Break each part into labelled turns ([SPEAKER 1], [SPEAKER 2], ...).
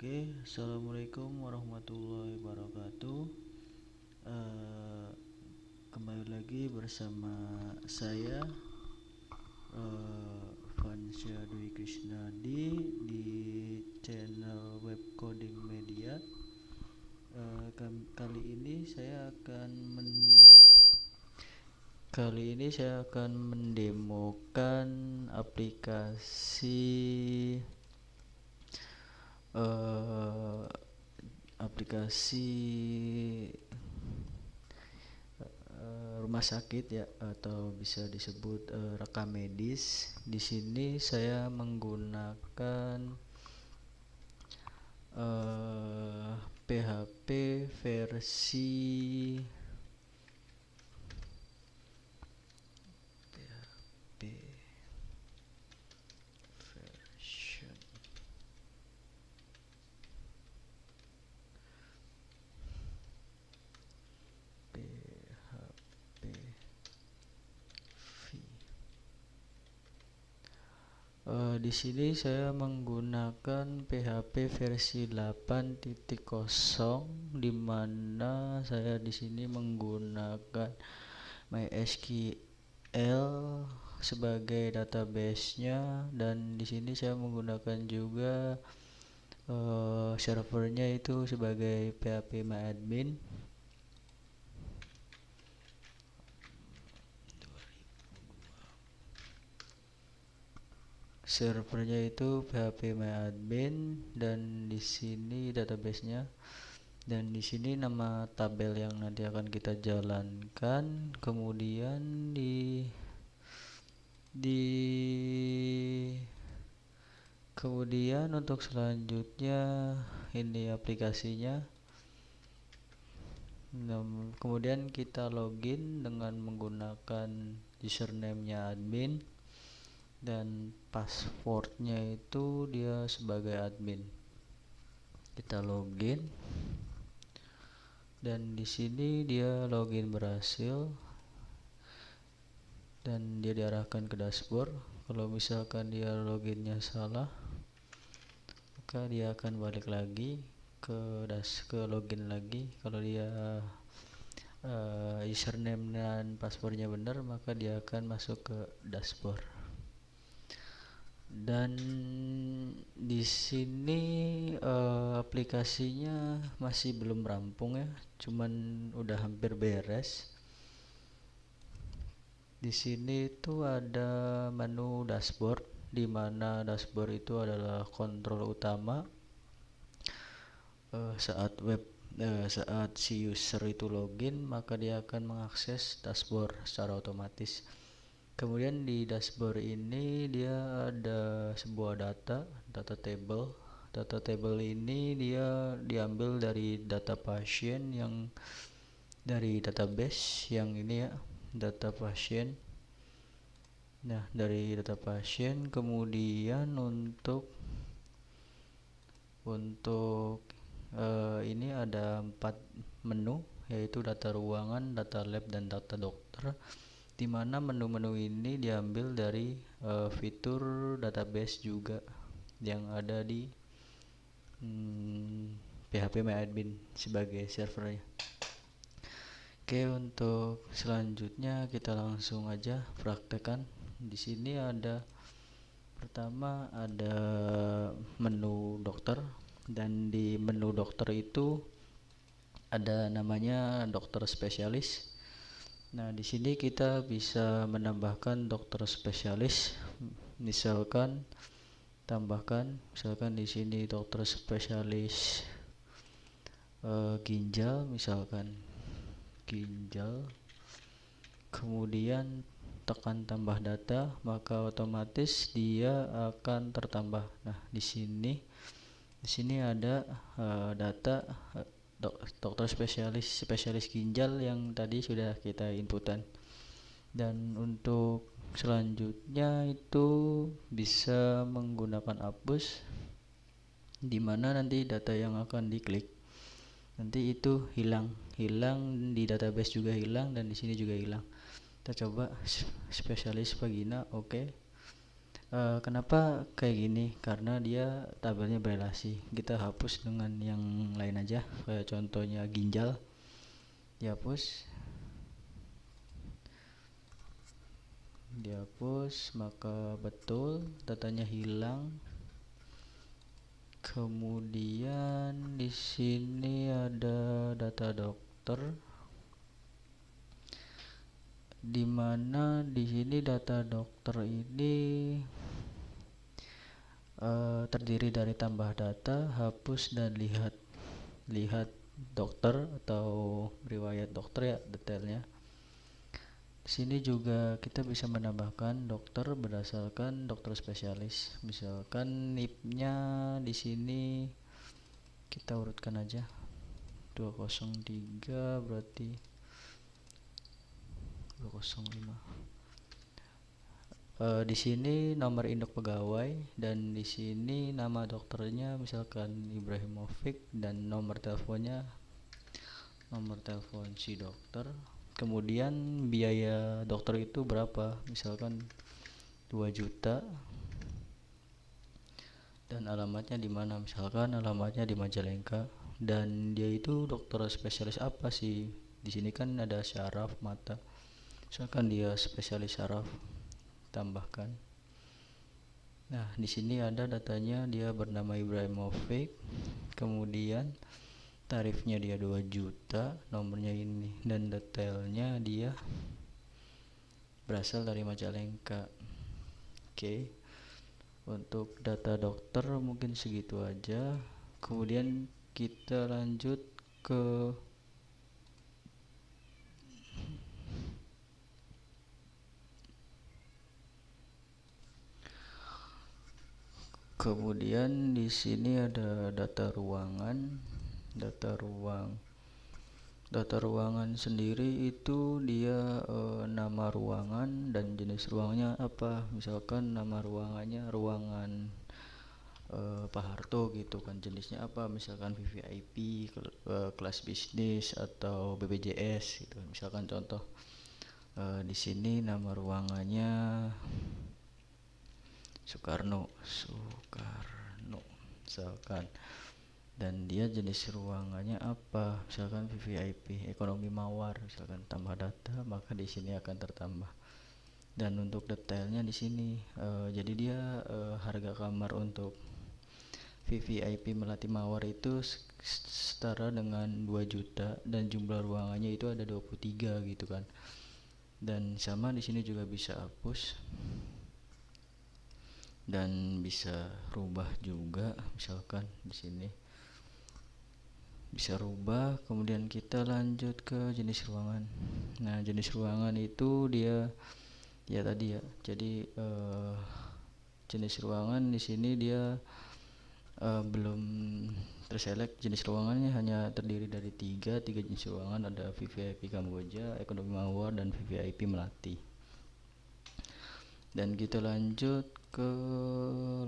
[SPEAKER 1] Assalamualaikum warahmatullahi wabarakatuh. Eh, Kembali lagi bersama saya, Vansya Dwi Krisnadi di channel Web Coding Media. Kali ini saya akan mendemokan eh, aplikasi rumah sakit ya, atau bisa disebut rekam medis. Di sini saya menggunakan PHP versi version PHP di sini saya menggunakan PHP versi 8.0, di mana saya di sini menggunakan MySQL sebagai database-nya, dan di sini saya menggunakan juga servernya itu sebagai phpMyAdmin. Servernya itu phpMyAdmin, dan di sini database-nya, dan di sini nama tabel yang nanti akan kita jalankan. Kemudian kemudian untuk selanjutnya ini aplikasinya. Kemudian kita login dengan menggunakan username-nya admin, dan passwordnya itu dia sebagai admin. Kita login, dan di sini dia login berhasil, dan dia diarahkan ke dashboard. Kalau misalkan dia loginnya salah, maka dia akan balik lagi ke login lagi. Kalau dia username dan passwordnya benar, maka dia akan masuk ke dashboard. Dan di sini aplikasinya masih belum rampung ya, cuman udah hampir beres. Di sini itu ada menu dashboard, di mana dashboard itu adalah kontrol utama saat si user itu login, maka dia akan mengakses dashboard secara otomatis. Kemudian di dashboard ini dia ada sebuah data table. Data table ini dia diambil dari data pasien yang dari database yang ini ya, data pasien. Nah, dari data pasien kemudian untuk ini ada 4 menu, yaitu data ruangan, data lab, dan data dokter, di mana menu-menu ini diambil dari fitur database juga yang ada di phpMyAdmin sebagai servernya. Oke, untuk selanjutnya kita langsung aja praktekkan. Di sini pertama ada menu dokter, dan di menu dokter itu ada namanya dokter spesialis. Nah, di sini kita bisa menambahkan dokter spesialis. Misalkan di sini dokter spesialis ginjal, misalkan ginjal. Kemudian tekan tambah data, maka otomatis dia akan tertambah. Nah, di sini ada data dokter spesialis ginjal yang tadi sudah kita inputan. Dan untuk selanjutnya itu bisa menggunakan hapus, di mana nanti data yang akan diklik nanti itu hilang di database juga hilang, dan di sini juga hilang. Kita coba spesialis vagina, oke. Kenapa kayak gini? Karena dia tabelnya berelasi. Kita hapus dengan yang lain aja, kayak contohnya ginjal, dihapus, maka betul datanya hilang. Kemudian di sini ada data dokter, di mana di sini data dokter ini terdiri dari tambah data, hapus, dan lihat. Lihat dokter atau riwayat dokter ya, detailnya. Di sini juga kita bisa menambahkan dokter berdasarkan dokter spesialis. Misalkan NIP-nya di sini kita urutkan aja 203, berarti 205. Di sini nomor induk pegawai, dan di sini nama dokternya misalkan Ibrahimovic, dan nomor teleponnya, nomor telepon si dokter. Kemudian biaya dokter itu berapa, misalkan 2 juta, dan alamatnya di mana, misalkan alamatnya di Majalengka. Dan dia itu dokter spesialis apa sih? Di sini kan ada syaraf mata, misalkan dia spesialis syaraf, tambahkan. Nah, di sini ada datanya, dia bernama Ibrahimovic, kemudian tarifnya dia 2 juta, nomornya ini, dan detailnya dia berasal dari Majalengka. Oke. Untuk data dokter mungkin segitu aja. Kemudian kita lanjut ke kemudian di sini ada data ruangan. Data ruangan sendiri itu dia nama ruangan dan jenis ruangnya apa. Misalkan nama ruangannya ruangan Pak Harto gitu kan, jenisnya apa, misalkan VVIP, kelas bisnis, atau BPJS gitu. Misalkan contoh di sini nama ruangannya Soekarno misalkan, dan dia jenis ruangannya apa, misalkan VVIP, ekonomi mawar, misalkan. Tambah data, maka di sini akan tertambah. Dan untuk detailnya di sini jadi dia harga kamar untuk VVIP Melati Mawar itu setara dengan 2 juta, dan jumlah ruangannya itu ada 23 gitu kan. Dan sama di sini juga bisa hapus dan bisa rubah juga, misalkan di sini bisa rubah. Kemudian kita lanjut ke jenis ruangan. Nah, jenis ruangan itu dia ya tadi ya. Jadi jenis ruangan di sini dia belum terselect. Jenis ruangannya hanya terdiri dari tiga jenis ruangan, ada VVIP Kamboja, ekonomi mawar, dan VVIP Melati. Dan kita lanjut ke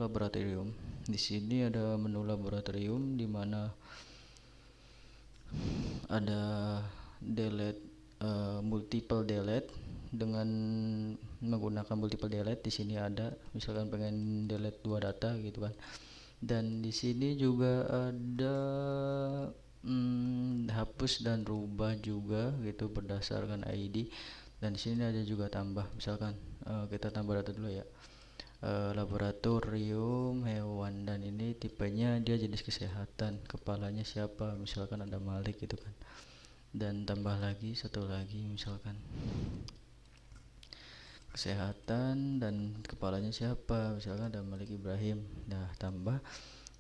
[SPEAKER 1] laboratorium. Di sini ada menu laboratorium, di mana ada delete, multiple delete. Dengan menggunakan multiple delete di sini ada, misalkan pengen delete 2 data gitu kan. Dan di sini juga ada hapus dan rubah juga gitu berdasarkan ID. Dan di sini ada juga tambah, misalkan kita tambah data dulu ya. Laboratorium hewan, dan ini tipenya dia jenis kesehatan, kepalanya siapa, misalkan ada Malik gitu kan. Dan tambah lagi satu lagi, misalkan kesehatan dan kepalanya siapa, misalkan ada Malik Ibrahim. Nah, tambah.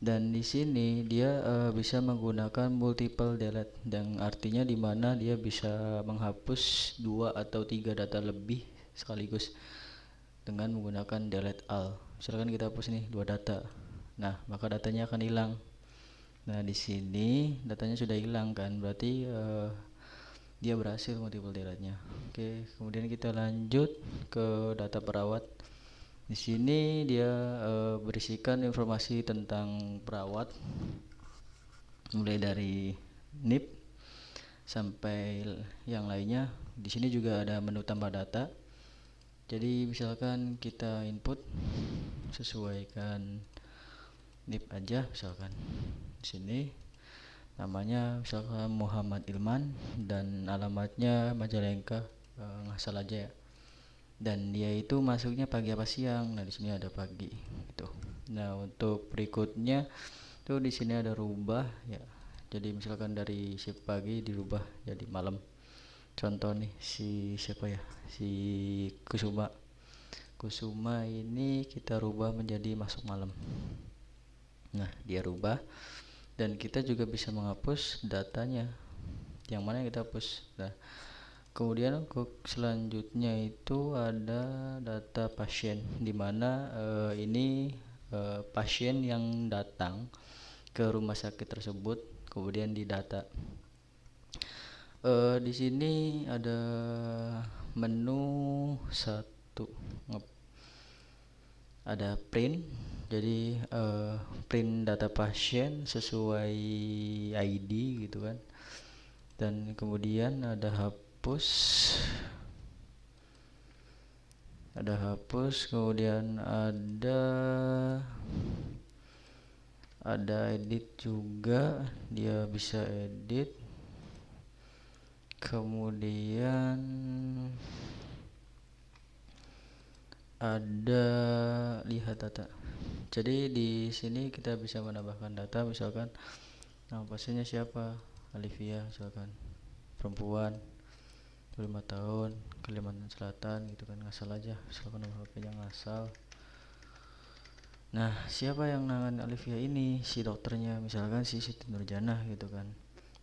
[SPEAKER 1] Dan di sini dia bisa menggunakan multiple delete, dan artinya di mana dia bisa menghapus 2 atau 3 data lebih sekaligus dengan menggunakan delete all. Misalkan kita hapus nih 2 data, nah maka datanya akan hilang. Nah, di sini datanya sudah hilang kan, berarti dia berhasil multiple delete-nya. Oke, kemudian kita lanjut ke data perawat. Di sini dia berisikan informasi tentang perawat, mulai dari NIP sampai yang lainnya. Di sini juga ada menu tambah data. Jadi misalkan kita input sesuaikan NIP aja, misalkan di sini namanya misalkan Muhammad Ilman dan alamatnya Majalengka, ngasal aja ya. Dan dia itu masuknya pagi apa siang. Nah di sini ada pagi gitu. Nah untuk berikutnya tuh di sini ada rubah ya. Jadi misalkan dari shift pagi dirubah jadi malam. Contoh nih si siapa ya, si Kusuma ini kita rubah menjadi masuk malam. Nah dia rubah, dan kita juga bisa menghapus datanya. Yang mana yang kita hapus. Nah kemudian untuk selanjutnya itu ada data pasien, dimana ini pasien yang datang ke rumah sakit tersebut kemudian didata. Di sini ada menu satu, ada print. Jadi print data pasien sesuai ID gitu kan. Dan kemudian ada hapus, kemudian ada edit juga, dia bisa edit. Kemudian ada lihat data. Jadi di sini kita bisa menambahkan data, misalkan nama pasiennya siapa, Alivia misalkan, perempuan 5 tahun, Kalimantan Selatan gitu kan, ngasal aja misalkan nomor HP-nya ngasal. Nah siapa yang nangani Alivia ini? Si dokternya misalkan si Siti Nurjanah gitu kan.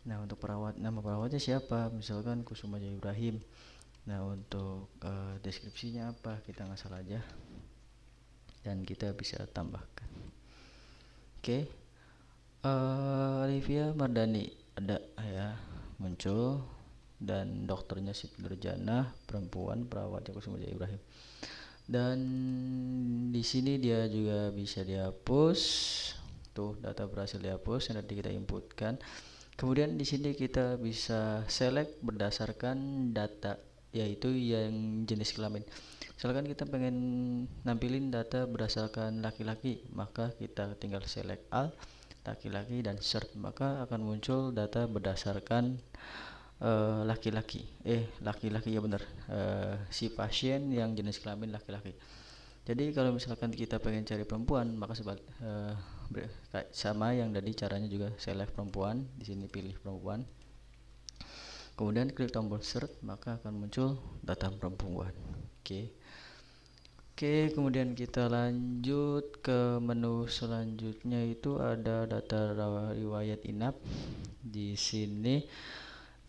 [SPEAKER 1] Nah untuk nama perawatnya siapa? Misalkan Kusuma Jaya Ibrahim. Nah untuk deskripsinya apa, kita ngasal aja dan kita bisa tambahkan. Oke. Alivia Mardani ada ya, muncul. Dan dokternya Siti Nurjanah, perempuan, perawatnya Kusuma Jaya Ibrahim. Dan di sini dia juga bisa dihapus. Tuh data berhasil dihapus yang tadi kita inputkan. Kemudian di sini kita bisa select berdasarkan data, yaitu yang jenis kelamin. Misalkan kita pengen nampilin data berdasarkan laki-laki, maka kita tinggal select all laki-laki dan search, maka akan muncul data berdasarkan laki-laki ya benar, si pasien yang jenis kelamin laki-laki. Jadi kalau misalkan kita pengen cari perempuan, maka sama yang tadi caranya juga select perempuan, di sini pilih perempuan, kemudian klik tombol search, maka akan muncul data perempuan. Oke, kemudian kita lanjut ke menu selanjutnya, itu ada data riwayat inap. Di sini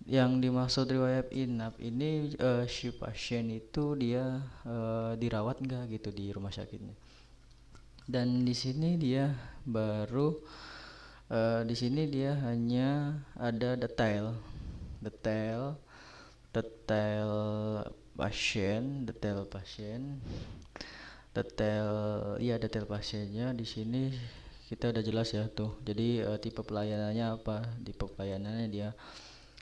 [SPEAKER 1] yang dimaksud riwayat inap ini si pasien itu dia dirawat enggak gitu di rumah sakitnya. Dan di sini dia baru di sini dia hanya ada detail detail pasiennya. Di sini kita udah jelas ya tuh. Jadi tipe pelayanannya apa? Tipe pelayanannya dia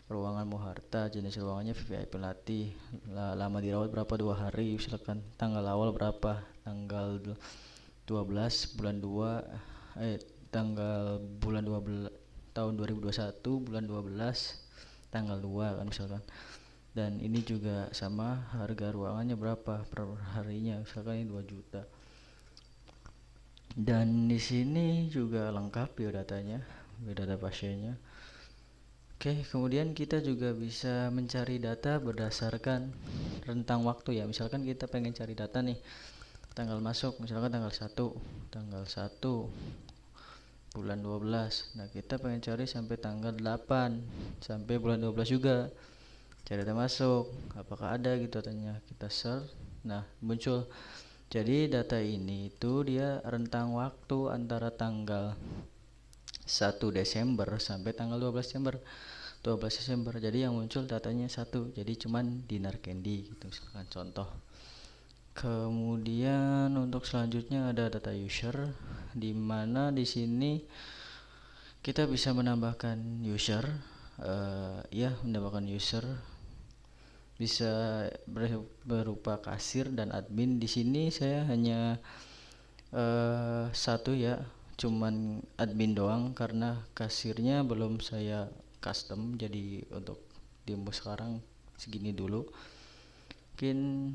[SPEAKER 1] ruangan Muharta, jenis ruangannya VIP Latih, lama dirawat berapa, 2 hari, silakan. Tanggal awal berapa, tanggal 12 bulan 2 tanggal bulan 12 tahun 2021 bulan 12 tanggal 2 kan misalkan. Dan ini juga sama, harga ruangannya berapa per harinya, misalkan ini 2 juta. Dan di sini juga lengkap biodatanya, biodata pasiennya. Oke, kemudian kita juga bisa mencari data berdasarkan rentang waktu ya. Misalkan kita pengen cari data nih, tanggal masuk, misalkan tanggal 1 bulan 12. Nah kita pengen cari sampai tanggal 8 sampai bulan 12 juga, cari data masuk, apakah ada gitu datanya, kita search, nah muncul. Jadi data ini itu dia rentang waktu antara tanggal 1 Desember sampai tanggal 12 Desember. Jadi yang muncul datanya 1, jadi cuman dinar candy gitu misalkan contoh. Kemudian untuk selanjutnya ada data user, di mana di sini kita bisa menambahkan user, menambahkan user bisa berupa kasir dan admin. Di sini saya hanya satu ya, cuman admin doang karena kasirnya belum saya custom. Jadi untuk demo sekarang segini dulu. Mungkin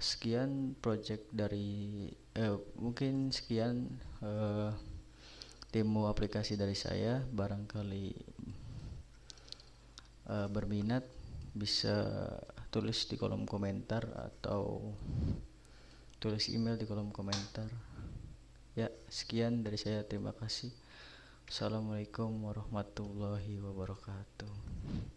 [SPEAKER 1] sekian project dari mungkin sekian demo aplikasi dari saya. Barangkali berminat bisa tulis di kolom komentar atau tulis email di kolom komentar. Ya, sekian dari saya. Terima kasih. Assalamualaikum warahmatullahi wabarakatuh.